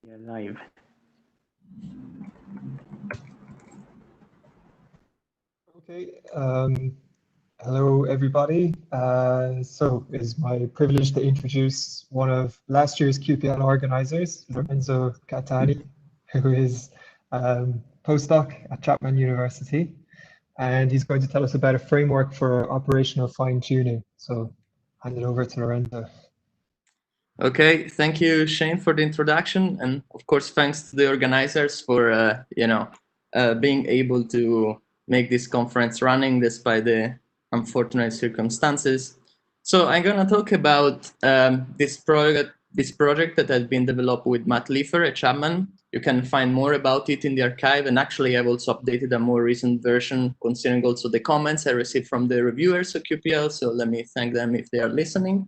Yeah, live. Okay, hello everybody. So it's my privilege to introduce one of last year's QPL organizers, Lorenzo Catani, who is postdoc at Chapman University, and he's going to tell us about a framework for operational fine-tuning. So hand it over to Lorenzo. Okay, thank you, Shane, for the introduction, and of course, thanks to the organizers for being able to make this conference running despite the unfortunate circumstances. So I'm gonna talk about this project that has been developed with Matt Leifer at Chapman. You can find more about it in the archive, and actually, I've also updated a more recent version considering also the comments I received from the reviewers of QPL. So let me thank them if they are listening.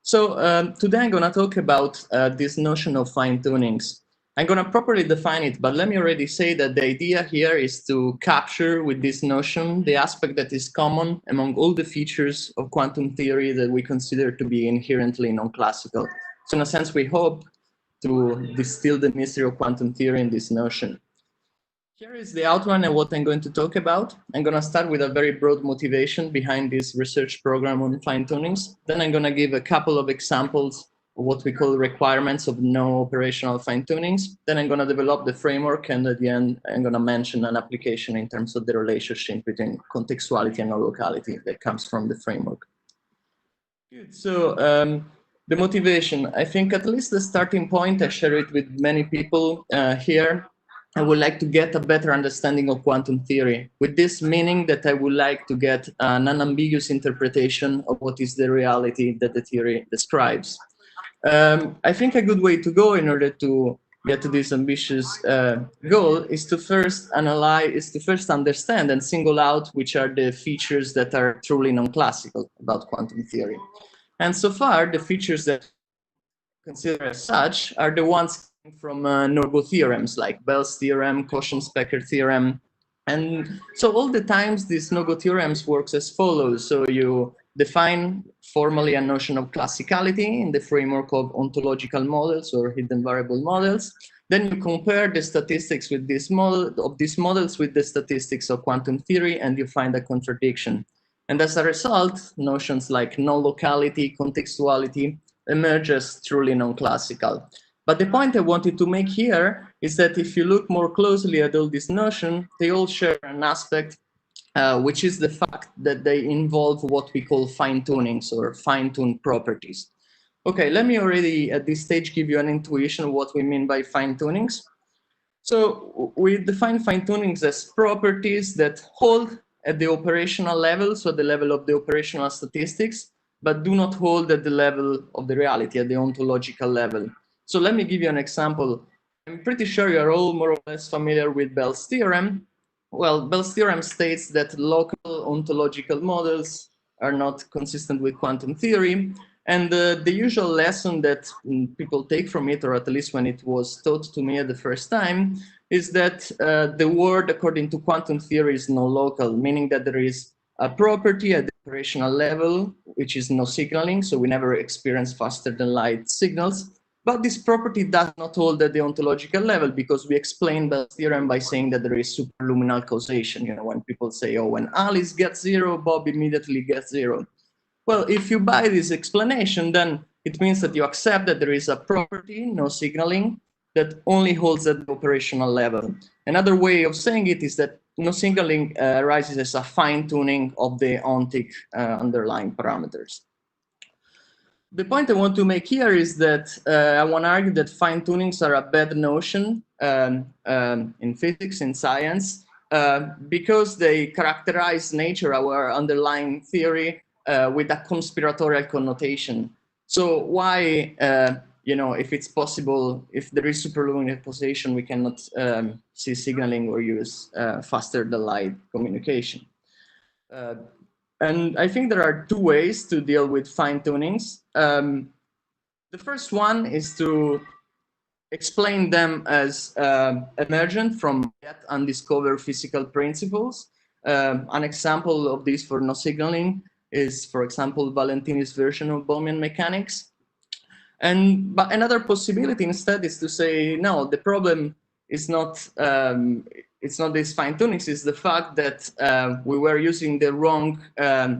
So today I'm going to talk about this notion of fine-tunings. I'm going to properly define it, but let me already say that the idea here is to capture with this notion the aspect that is common among all the features of quantum theory that we consider to be inherently non-classical. So in a sense, we hope to distill the mystery of quantum theory in this notion. Here is the outline of what I'm going to talk about. I'm going to start with a very broad motivation behind this research program on fine-tunings. Then I'm going to give a couple of examples of what we call requirements of no operational fine-tunings. Then I'm going to develop the framework, and at the end, I'm going to mention an application in terms of the relationship between contextuality and locality that comes from the framework. Good. So the motivation, I think at least the starting point, I share it with many people here. I would like to get a better understanding of quantum theory, with this meaning that I would like to get an unambiguous interpretation of what is the reality that the theory describes. I think a good way to go in order to get to this ambitious goal is to first understand and single out which are the features that are truly non-classical about quantum theory. And so far, the features that consider as such are the ones from normal theorems like Bell's theorem, Cauchy-Specker theorem. And so all the times these no-go theorems works as follows. So you define formally a notion of classicality in the framework of ontological models or hidden variable models. Then you compare the statistics with these models with the statistics of quantum theory, and you find a contradiction. And as a result, notions like non-locality, contextuality emerge as truly non-classical. But the point I wanted to make here is that if you look more closely at all these notions, they all share an aspect, which is the fact that they involve what we call fine-tunings or fine-tuned properties. Okay, let me already at this stage give you an intuition of what we mean by fine-tunings. So we define fine-tunings as properties that hold at the operational level, so the level of the operational statistics, but do not hold at the level of the reality, at the ontological level. So let me give you an example. I'm pretty sure you're all more or less familiar with Bell's theorem. Well, Bell's theorem states that local ontological models are not consistent with quantum theory. And the usual lesson that people take from it, or at least when it was taught to me at the first time, is that the world, according to quantum theory, is no local, meaning that there is a property at the operational level, which is no signaling, so we never experience faster than light signals. But this property does not hold at the ontological level, because we explain Bell's theorem by saying that there is superluminal causation. You know, when people say, oh, when Alice gets zero, Bob immediately gets zero. Well, if you buy this explanation, then it means that you accept that there is a property, no signaling, that only holds at the operational level. Another way of saying it is that no signaling arises as a fine-tuning of the ontic underlying parameters. The point I want to make here is that I want to argue that fine-tunings are a bad notion in physics, in science, because they characterize nature, our underlying theory, with a conspiratorial connotation. So why, you know, if it's possible, if there is superluminal causation, we cannot see signaling or use faster than light communication. And I think there are two ways to deal with fine-tunings. The first one is to explain them as emergent from yet undiscovered physical principles. An example of this for no signaling is, for example, Valentini's version of Bohmian mechanics. But another possibility instead is to say, no, the problem is not it's not this fine-tuning, it's the fact that we were using the wrong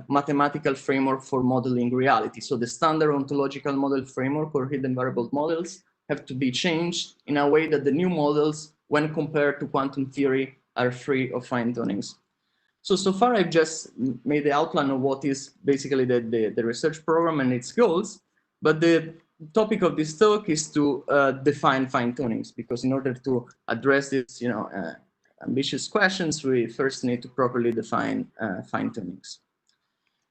mathematical framework for modeling reality. So the standard ontological model framework or hidden variable models have to be changed in a way that the new models, when compared to quantum theory, are free of fine-tunings. So far, I've just made the outline of what is basically the research program and its goals. But the topic of this talk is to define fine-tunings, because in order to address these, ambitious questions, we first need to properly define fine-tunings.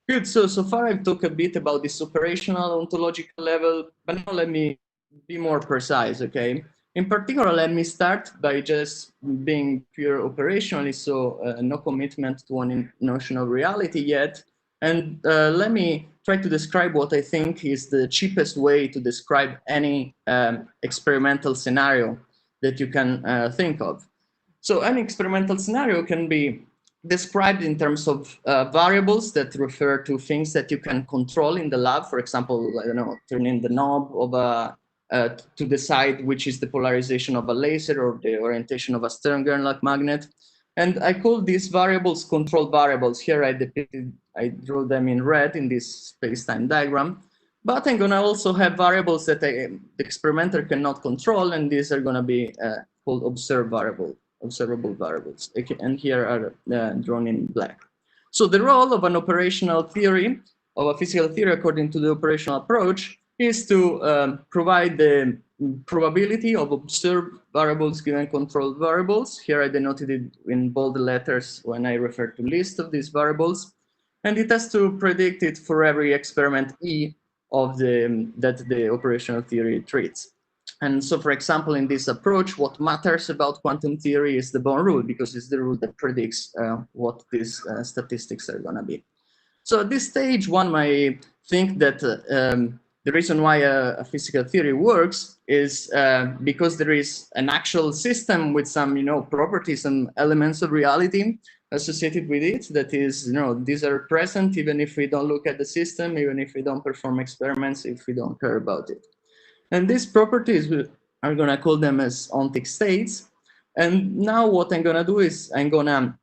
Good. So far, I've talked a bit about this operational ontological level, but now let me be more precise. Okay. In particular, let me start by just being pure operationally, so no commitment to one notion of reality yet. And let me try to describe what I think is the cheapest way to describe any experimental scenario that you can think of. So any experimental scenario can be described in terms of variables that refer to things that you can control in the lab. For example, I don't know, turning the knob of a to decide which is the polarization of a laser or the orientation of a Stern-Gerlach magnet. And I call these variables control variables. Here I drew them in red in this space-time diagram. But I'm gonna also have variables that the experimenter cannot control, and these are gonna be called observable variables. Okay, and here are drawn in black. So the role of an operational theory, of a physical theory according to the operational approach, is to provide the probability of observed variables given controlled variables. Here I denoted it in bold letters when I refer to list of these variables. And it has to predict it for every experiment E of that the operational theory treats. And so, for example, in this approach, what matters about quantum theory is the Born rule, because it's the rule that predicts what these statistics are going to be. So at this stage, one might think that the reason why a physical theory works is because there is an actual system with some, properties and elements of reality associated with it. That is, these are present even if we don't look at the system, even if we don't perform experiments, if we don't care about it. And these properties, are going to call them as ontic states. And now what I'm going to do is I'm going to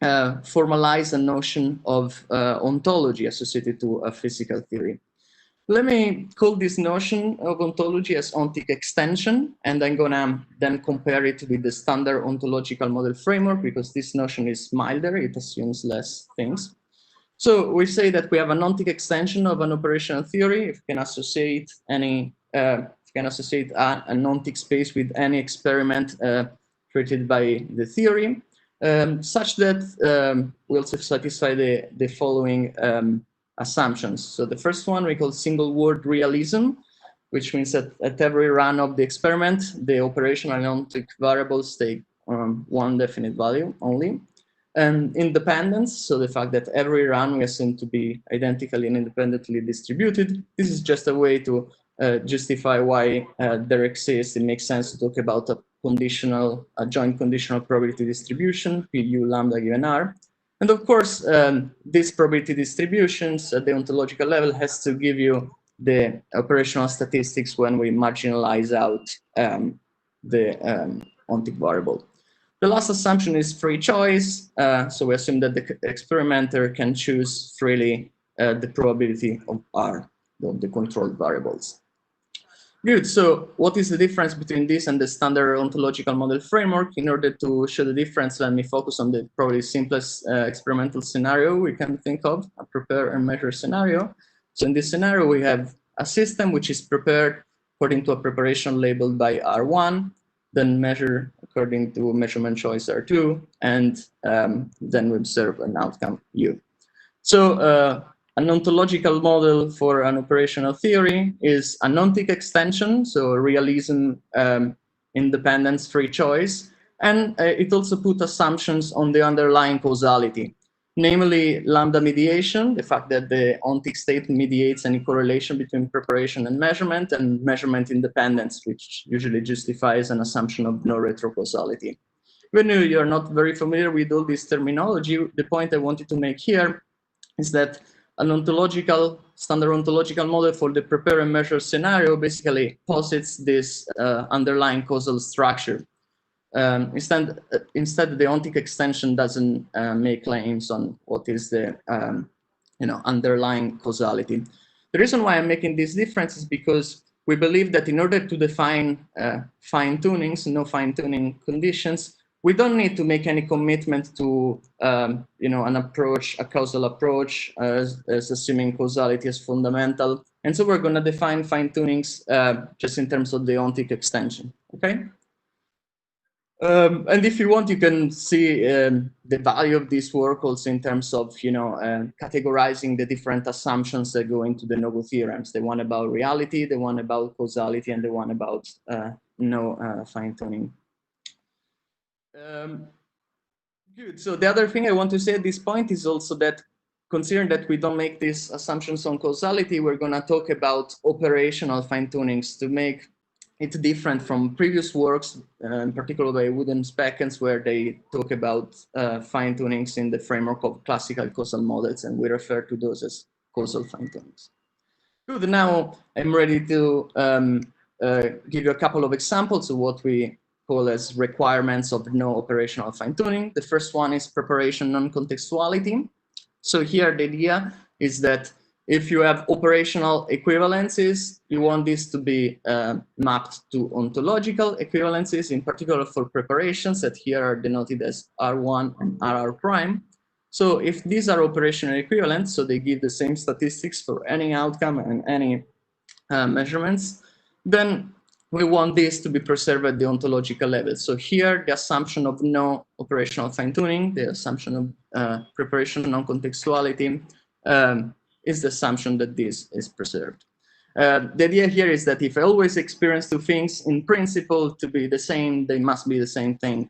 formalize a notion of ontology associated to a physical theory. Let me call this notion of ontology as Aunty Extension, and I'm gonna then compare it with the standard ontological model framework, because this notion is milder, it assumes less things. So we say that we have an Aunty Extension of an operational theory if we can associate any, an ontic space with any experiment created by the theory, such that we also satisfy the following assumptions. So the first one we call single word realism, which means that at every run of the experiment, the operational and ontic variables take one definite value only. And independence, so the fact that every run we assume to be identically and independently distributed. This is just a way to justify why there exists. It makes sense to talk about a joint conditional probability distribution, PU lambda given R. And of course, these probability distributions at the ontological level has to give you the operational statistics when we marginalize out the ontic variable. The last assumption is free choice. So we assume that the experimenter can choose freely the probability of R, of the controlled variables. Good. So what is the difference between this and the standard ontological model framework? In order to show the difference, let me focus on the probably simplest experimental scenario we can think of, a prepare and measure scenario. So in this scenario, we have a system which is prepared according to a preparation labeled by R1, then measure according to measurement choice R2, and then we observe an outcome U. So an ontological model for an operational theory is an ontic extension, so realism, independence, free choice, and it also puts assumptions on the underlying causality, namely lambda mediation, the fact that the ontic state mediates any correlation between preparation and measurement independence, which usually justifies an assumption of no retrocausality. When you're not very familiar with all this terminology, the point I wanted to make here is that standard ontological model for the prepare and measure scenario basically posits this underlying causal structure. Instead, the Aunty extension doesn't make claims on what is the underlying causality. The reason why I'm making this difference is because we believe that in order to define fine-tunings, no fine-tuning conditions, we don't need to make any commitment to an approach, a causal approach, as assuming causality as fundamental. And so we're going to define fine-tunings just in terms of the Aunty extension. Okay. And if you want, you can see the value of this work also in terms of, categorizing the different assumptions that go into the no-go theorems. The one about reality, the one about causality, and the one about no fine-tuning. Good. So the other thing I want to say at this point is also that, considering that we don't make these assumptions on causality, we're going to talk about operational fine-tunings to make it's different from previous works, in particular by Wood and Speckens, where they talk about fine-tunings in the framework of classical causal models, and we refer to those as causal fine-tunings. Good. Now I'm ready to give you a couple of examples of what we call as requirements of no operational fine-tuning. The first one is preparation non-contextuality. So here the idea is that if you have operational equivalences, you want this to be mapped to ontological equivalences, in particular for preparations that here are denoted as R1 and RR prime. So if these are operational equivalent, so they give the same statistics for any outcome and any measurements, then we want this to be preserved at the ontological level. So here, the assumption of no operational fine-tuning, the assumption of preparation non-contextuality, is the assumption that this is preserved. The idea here is that if I always experience two things in principle to be the same, they must be the same thing.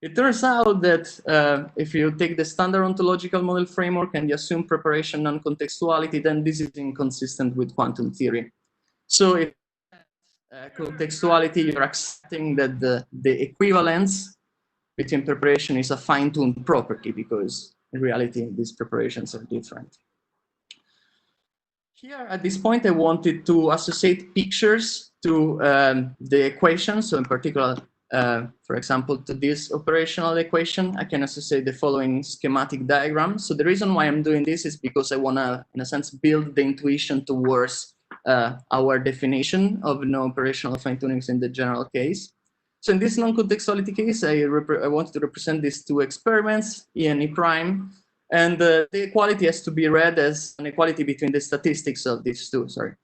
It turns out that if you take the standard ontological model framework and you assume preparation non-contextuality, then this is inconsistent with quantum theory. So if contextuality, you're accepting that the equivalence between preparation is a fine-tuned property, because in reality, these preparations are different. Here, at this point, I wanted to associate pictures to the equation. So in particular, for example, to this operational equation, I can associate the following schematic diagram. So the reason why I'm doing this is because I want to, in a sense, build the intuition towards our definition of no operational fine-tunings in the general case. So in this non-contextuality case, I wanted to represent these two experiments, E and E prime. And the equality has to be read as an equality between the statistics of these two, sorry.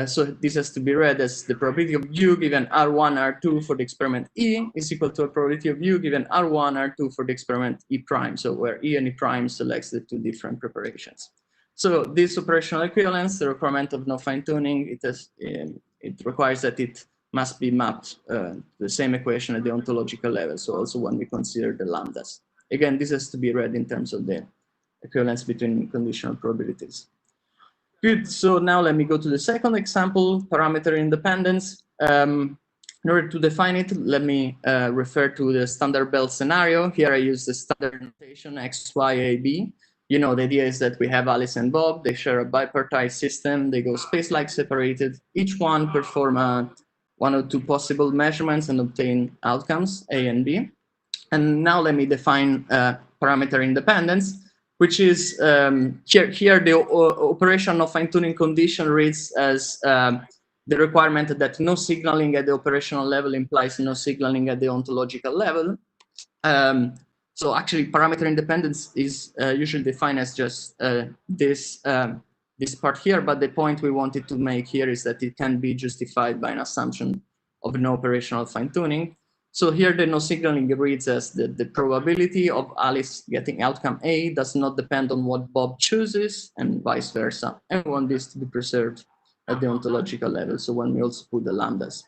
So this has to be read as the probability of U given R1, R2 for the experiment E is equal to a probability of U given R1, R2 for the experiment E prime. So where E and E prime selects the two different preparations. So this operational equivalence, the requirement of no fine-tuning, it requires that it must be mapped to the same equation at the ontological level. So also when we consider the lambdas. Again, this has to be read in terms of the equivalence between conditional probabilities. Good, so now let me go to the second example, parameter independence. In order to define it, let me refer to the standard belt scenario. Here I use the standard notation X, Y, A, B. You know, the idea is that we have Alice and Bob, they share a bipartite system, they go space-like separated, each one perform one or two possible measurements and obtain outcomes, A and B. And now let me define parameter independence, which is here the operation of fine-tuning condition reads as the requirement that no signaling at the operational level implies no signaling at the ontological level. So actually, parameter independence is usually defined as just this part here, but the point we wanted to make here is that it can be justified by an assumption of no operational fine-tuning. So here the no signaling reads as the probability of Alice getting outcome A does not depend on what Bob chooses, and vice versa. And we want this to be preserved at the ontological level. So when we also put the lambdas.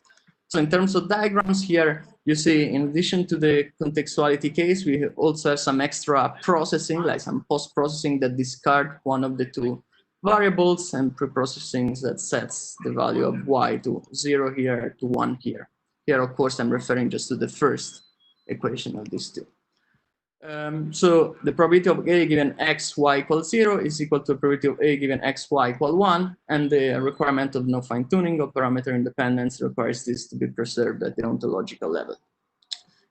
So in terms of diagrams here, you see in addition to the contextuality case, we also have some extra processing, like some post-processing that discard one of the two variables, and pre-processing that sets the value of Y to 0 here to 1 here. Here, of course, I'm referring just to the first equation of these two. So the probability of A given x, y equals 0 is equal to the probability of A given x, y equal 1, and the requirement of no fine-tuning of parameter independence requires this to be preserved at the ontological level.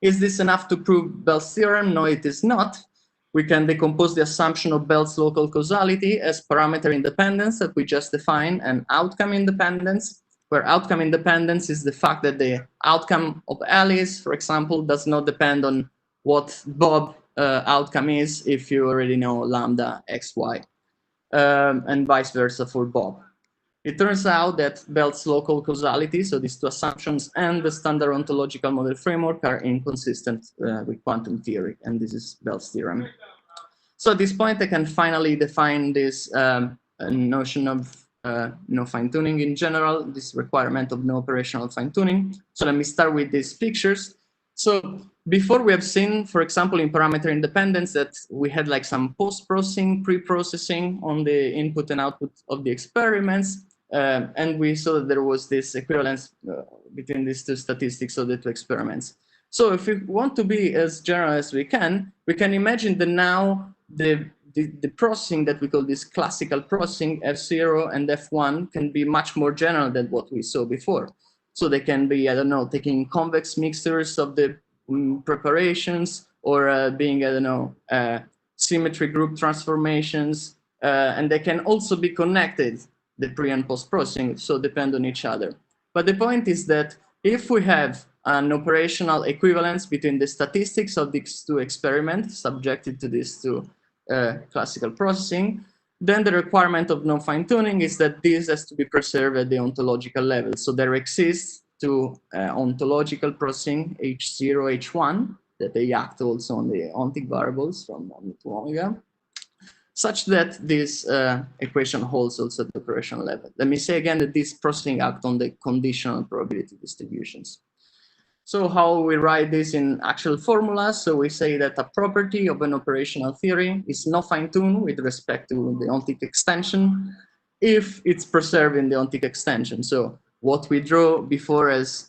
Is this enough to prove Bell's theorem? No, it is not. We can decompose the assumption of Bell's local causality as parameter independence that we just defined and outcome independence, where outcome independence is the fact that the outcome of Alice, for example, does not depend on what Bob outcome is if you already know lambda xy, and vice versa for Bob. It turns out that Bell's local causality, so these two assumptions and the standard ontological model framework are inconsistent with quantum theory, and this is Bell's theorem. So at this point, I can finally define this notion of no fine-tuning in general, this requirement of no operational fine-tuning. So let me start with these pictures. So before we have seen, for example, in parameter independence that we had like some post-processing, pre-processing on the input and output of the experiments. And we saw that there was this equivalence between these two statistics of the two experiments. So if we want to be as general as we can imagine that now the processing that we call this classical processing, F0 and F1, can be much more general than what we saw before. So they can be, I don't know, taking convex mixtures of the preparations, or being, I don't know, symmetry group transformations, and they can also be connected, the pre and post processing, so depend on each other. But the point is that if we have an operational equivalence between the statistics of these two experiments subjected to these two classical processing, then the requirement of no fine-tuning is that this has to be preserved at the ontological level. So there exists two ontological processing, H0, H1, that they act also on the ontic variables from omega to omega, such that this equation holds also at the operational level. Let me say again that this processing acts on the conditional probability distributions. So how we write this in actual formulas? So we say that a property of an operational theory is no fine-tuned with respect to the ontic extension if it's preserved in the ontic extension. So what we draw before as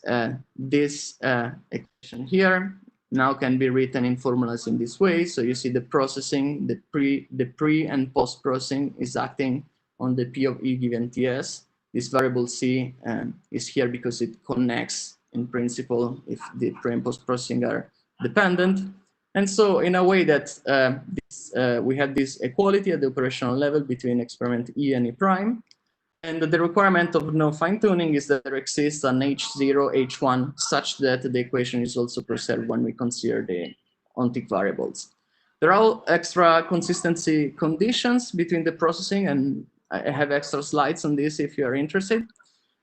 this equation here now can be written in formulas in this way. So you see the processing, the pre and post processing is acting on the P of E given TS. This variable C is here because it connects in principle if the pre and post processing are dependent. And so in a way that we have this equality at the operational level between experiment E and E prime. And the requirement of no fine-tuning is that there exists an H0, H1 such that the equation is also preserved when we consider the ontic variables. There are extra consistency conditions between the processing, and I have extra slides on this if you are interested.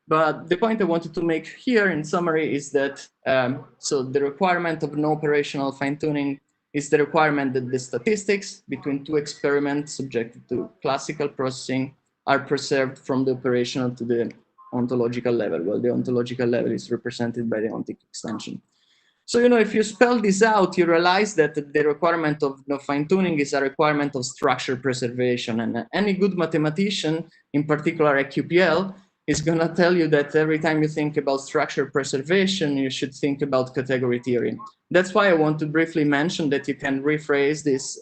But the point I wanted to make here in summary is that so the requirement of no operational fine-tuning is the requirement that the statistics between two experiments subjected to classical processing are preserved from the operational to the ontological level. Well, the ontological level is represented by the ontic extension. So, you know, if you spell this out, you realize that the requirement of no fine-tuning is a requirement of structure preservation. And any good mathematician, in particular at QPL, is going to tell you that every time you think about structure preservation, you should think about category theory. That's why I want to briefly mention that you can rephrase this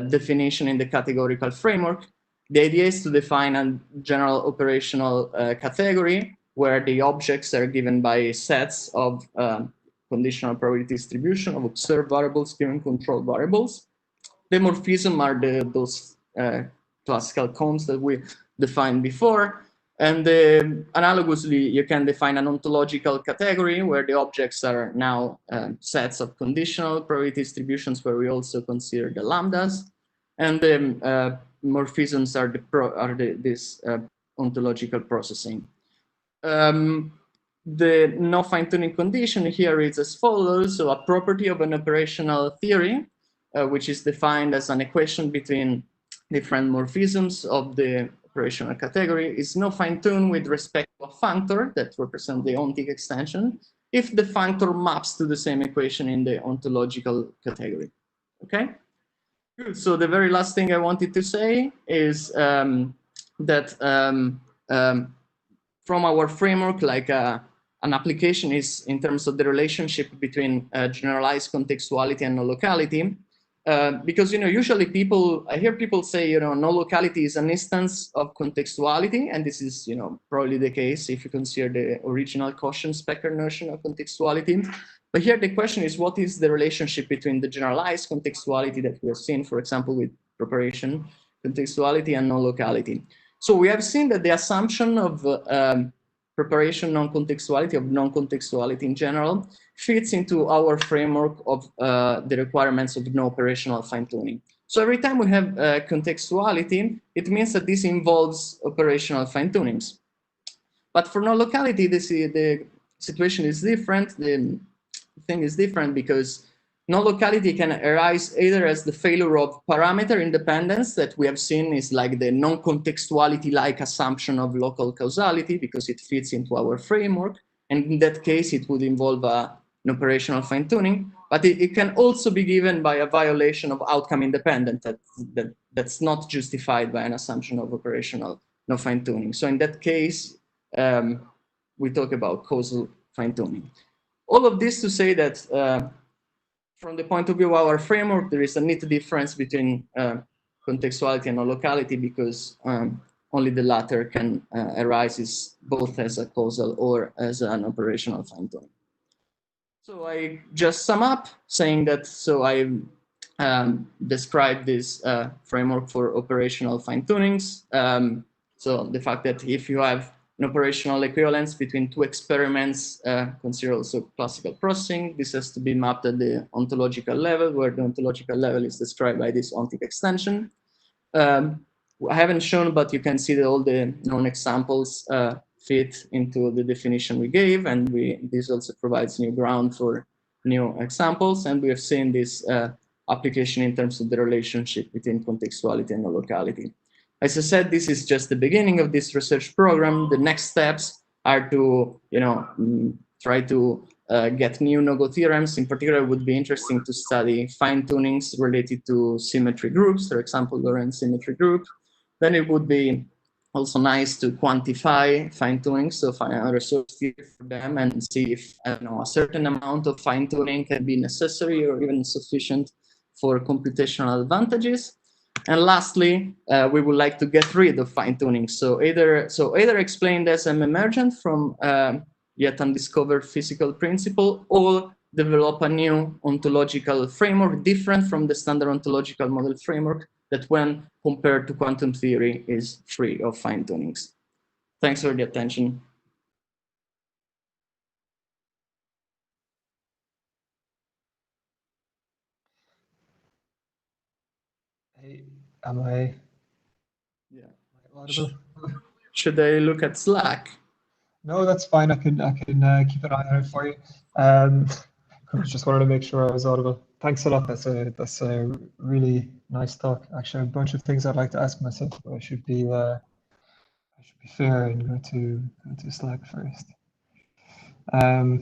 definition in the categorical framework. The idea is to define a general operational category where the objects are given by sets of conditional probability distribution of observed variables given control variables. The morphism are those classical cones that we defined before. And analogously, you can define an ontological category where the objects are now sets of conditional probability distributions where we also consider the lambdas. And the morphisms are this ontological processing. The no fine-tuning condition here is as follows. So a property of an operational theory, which is defined as an equation between different morphisms of the operational category, is no fine-tuned with respect to a functor that represents the ontic extension if the functor maps to the same equation in the ontological category. Okay? Good. So the very last thing I wanted to say is that from our framework, like an application is in terms of the relationship between generalized contextuality and locality. because usually I hear people say no locality is an instance of contextuality, and this is probably the case if you consider the original Cauchy-Specker notion of contextuality. But here the question is, what is the relationship between the generalized contextuality that we have seen, for example, with preparation contextuality and no locality? So we have seen that the assumption of preparation non-contextuality, of non-contextuality in general, fits into our framework of the requirements of no operational fine-tuning. So every time we have contextuality, it means that this involves operational fine-tunings. But for no locality, the situation is different. The thing is different because no locality can arise either as the failure of parameter independence that we have seen is like the non-contextuality-like assumption of local causality because it fits into our framework. And in that case, it would involve an operational fine-tuning. But it can also be given by a violation of outcome independent that's not justified by an assumption of operational no fine-tuning. So in that case, we talk about causal fine-tuning. All of this to say that from the point of view of our framework, there is a neat difference between contextuality and locality because only the latter can arise both as a causal or as an operational fine-tuning. So I just sum up saying that, so I described this framework for operational fine-tunings. So the fact that if you have an operational equivalence between two experiments, consider also classical processing. This has to be mapped at the ontological level, where the ontological level is described by this Aunty extension. I haven't shown, but you can see that all the known examples fit into the definition we gave, and this also provides new ground for new examples. And we have seen this application in terms of the relationship between contextuality and locality. As I said, this is just the beginning of this research program. The next steps are to, try to get new no-go theorems. In particular, it would be interesting to study fine-tunings related to symmetry groups, for example, Lorentz symmetry group. Then it would be also nice to quantify fine-tuning, so find a resource theory for them and see if, I don't know, a certain amount of fine-tuning can be necessary or even sufficient for computational advantages. And lastly, we would like to get rid of fine-tuning. So either explained as an emergent from yet undiscovered physical principle, or develop a new ontological framework different from the standard ontological model framework that, when compared to quantum theory, is free of fine-tunings. Thanks for the attention. Hey, am I audible? Should I look at Slack? No, that's fine. I can keep an eye on it for you. Just wanted to make sure I was audible. Thanks a lot. That's a really nice talk. Actually, a bunch of things I'd like to ask myself, but I should be fair and go to Slack first. All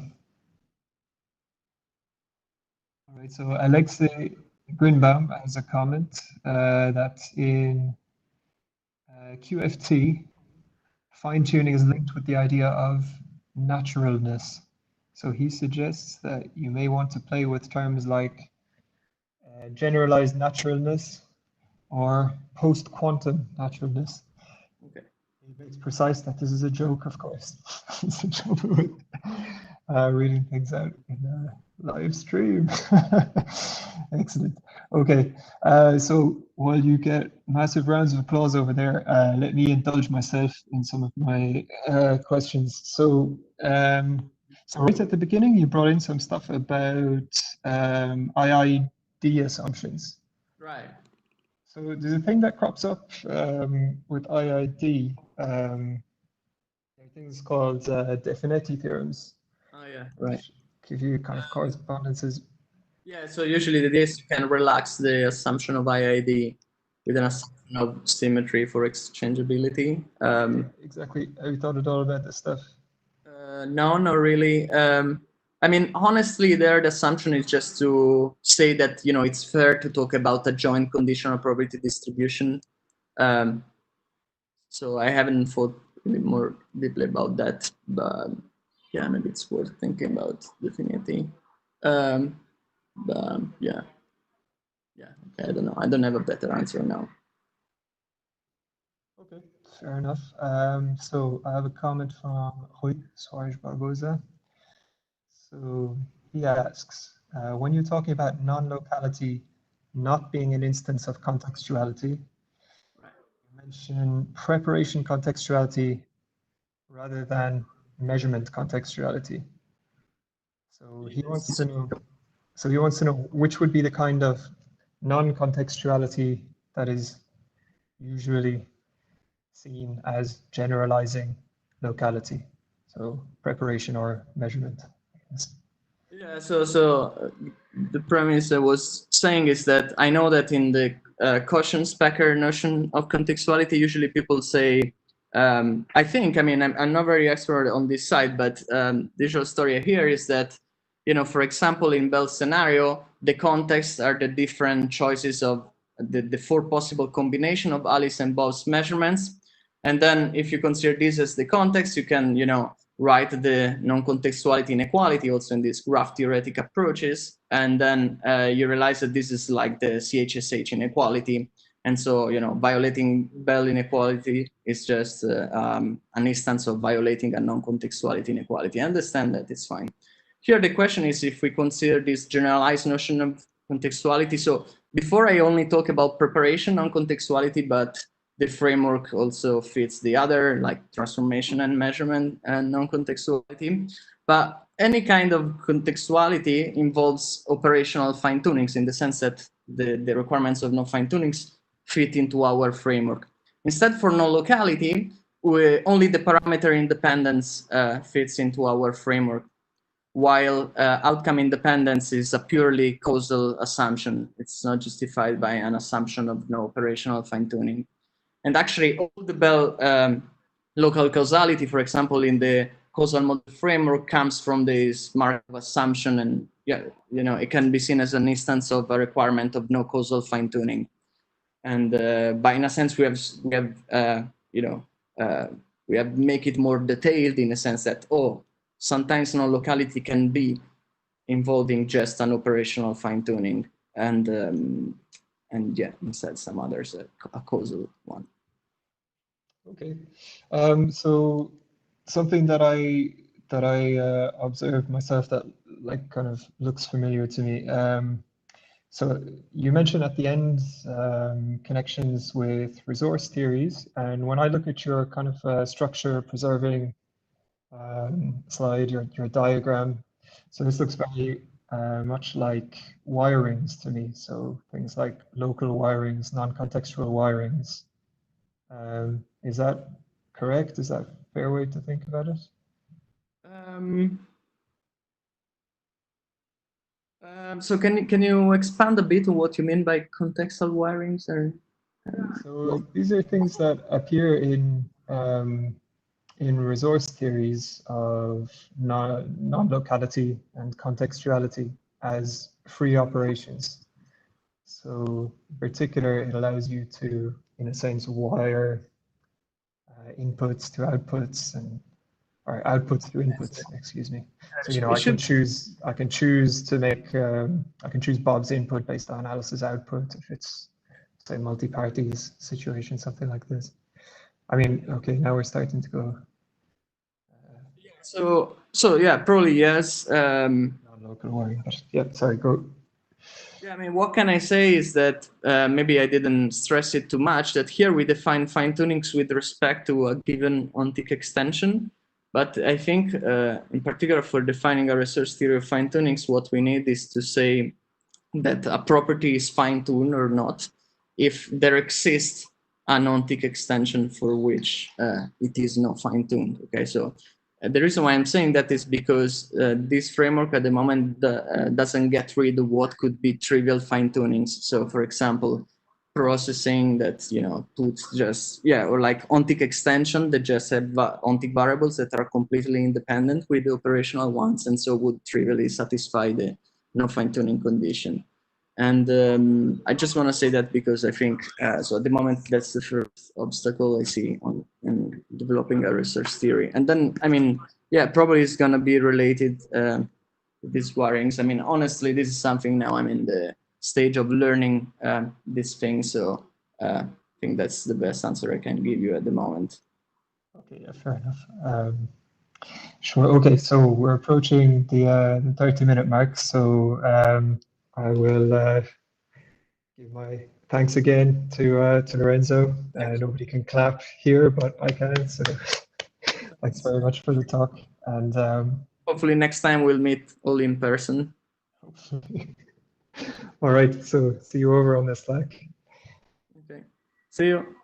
right. So Alexei Grünbaum has a comment that in QFT, fine-tuning is linked with the idea of naturalness. So he suggests that you may want to play with terms like generalized naturalness or post-quantum naturalness. Okay. He makes precise that this is a joke, of course. It's a joke with reading things out in a live stream. Excellent. Okay, so while you get massive rounds of applause over there, let me indulge myself in some of my questions. So right at the beginning, you brought in some stuff about IID assumptions. Right. So there's a thing that crops up with IID. Things called Definetti theorems. Oh yeah, right. Give you kind of correspondences. Yeah, so usually the case you can relax the assumption of IID with an assumption of symmetry for exchangeability. Exactly. Have you thought at all about this stuff? No, not really. I mean, honestly, there the assumption is just to say that it's fair to talk about a joint conditional probability distribution. So I haven't thought really more deeply about that, but yeah, maybe it's worth thinking about Definetti. But yeah. Yeah, okay, I don't know. I don't have a better answer now. Okay, fair enough. So I have a comment from Rui Soares Barbosa. So he asks, when you're talking about non-locality not being an instance of contextuality, you mention preparation contextuality rather than measurement contextuality. So he wants to know, which would be the kind of non-contextuality that is usually seen as generalizing locality. So preparation or measurement. Yeah, the premise I was saying is that I know that in the Cauchy-Specker notion of contextuality, usually people say, I think, I mean, I'm not very expert on this side, but the usual story here is that, you know, for example, in Bell's scenario, the contexts are the different choices of the four possible combination of Alice and Bob's measurements. And then if you consider this as the context, you can, you know, write the non-contextuality inequality also in these graph theoretic approaches. And then you realize that this is like the CHSH inequality. And so, you know, violating Bell inequality is just an instance of violating a non-contextuality inequality. I understand that, it's fine. Here, the question is if we consider this generalized notion of contextuality. So before I only talk about preparation non-contextuality, but the framework also fits the other, like transformation and measurement and non-contextuality. But any kind of contextuality involves operational fine-tunings in the sense that the requirements of no fine-tunings fit into our framework. Instead, for non-locality, only the parameter independence fits into our framework, while outcome independence is a purely causal assumption. It's not justified by an assumption of no operational fine-tuning. And actually, all the Bell local causality, for example, in the causal model framework, comes from this Markov assumption, and yeah, you know, it can be seen as an instance of a requirement of no causal fine-tuning. And by in a sense, we have you know, we have make it more detailed in a sense that sometimes non-locality can be involving just an operational fine-tuning, and yeah, instead some others a causal one. Okay, so something that I observed myself that like kind of looks familiar to me. So you mentioned at the end connections with resource theories, and when I look at your kind of structure preserving slide, your diagram, so this looks very much like wirings to me. So things like local wirings, non-contextual wirings. Is that correct? Is that a fair way to think about it? So can you expand a bit on what you mean by contextual wirings? Or so these are things that appear in resource theories of non-locality and contextuality as free operations. So in particular, it allows you to, in a sense, wire inputs to outputs and or outputs to inputs, excuse me. So you know, I can choose to make I can choose Bob's input based on Alice's output if it's say multi-parties situation, something like this. I mean, okay, now we're starting to go. So yeah, probably yes. Non-local wiring, but yeah, sorry, go. Yeah, I mean, what can I say is that maybe I didn't stress it too much, that here we define fine-tunings with respect to a given Aunty extension. But I think in particular for defining a research theory of fine-tunings, what we need is to say that a property is fine-tuned or not if there exists an Aunty extension for which it is not fine-tuned. Okay, so the reason why I'm saying that is because this framework at the moment doesn't get rid of what could be trivial fine-tunings. So for example, processing that, you know, puts just, yeah, or like Aunty extension that just have Aunty variables that are completely independent with the operational ones, and so would trivially satisfy the no fine-tuning condition. And I just want to say that because I think, so at the moment, that's the first obstacle I see in developing a research theory. And then, I mean, yeah, probably it's going to be related to these wirings. I mean, honestly, this is something now I'm in the stage of learning this thing. So I think that's the best answer I can give you at the moment. Okay, yeah, fair enough. Sure. Okay, so we're approaching the 30-minute mark, so I will give my thanks again to Lorenzo. Nobody can clap here, but I can. So thanks very much for the talk, and hopefully next time we'll meet all in person. hopefully. All right. So see you over on the Slack. Okay. See you.